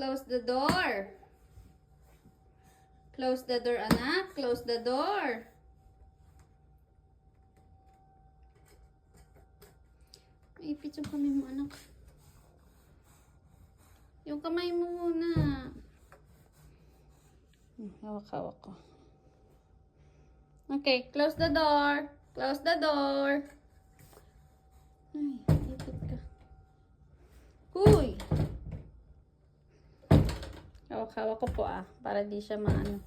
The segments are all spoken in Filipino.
Close the door. Close the door, anak. Close the door. Maipit yung kamay mo, anak. Yung kamay mo muna. Hawak-hawak ko. Okay, close the door. Close the door. Ay, ipit ka. Huy! Hawak-hawak ko po para di siya maano.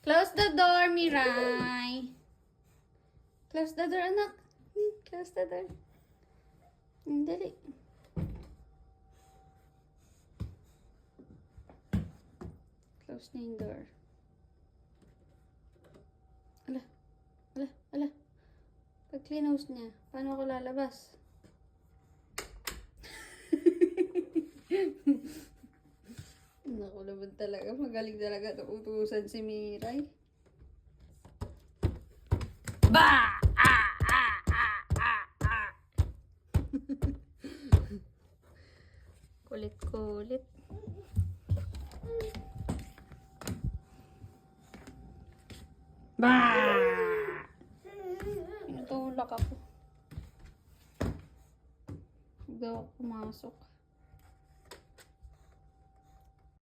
Close the door, Mirai. Close the door, anak. Close the door. Dali. Close na yung door. Ala. Ala. Ala. Pag-cleanhouse niya, paano ako lalabas? Naku naman talaga. Magaling talaga ito utusan si Mirai. Ba! Kulit-kulit. Ba! Pinutulak ako. Huwag daw ako pumasok.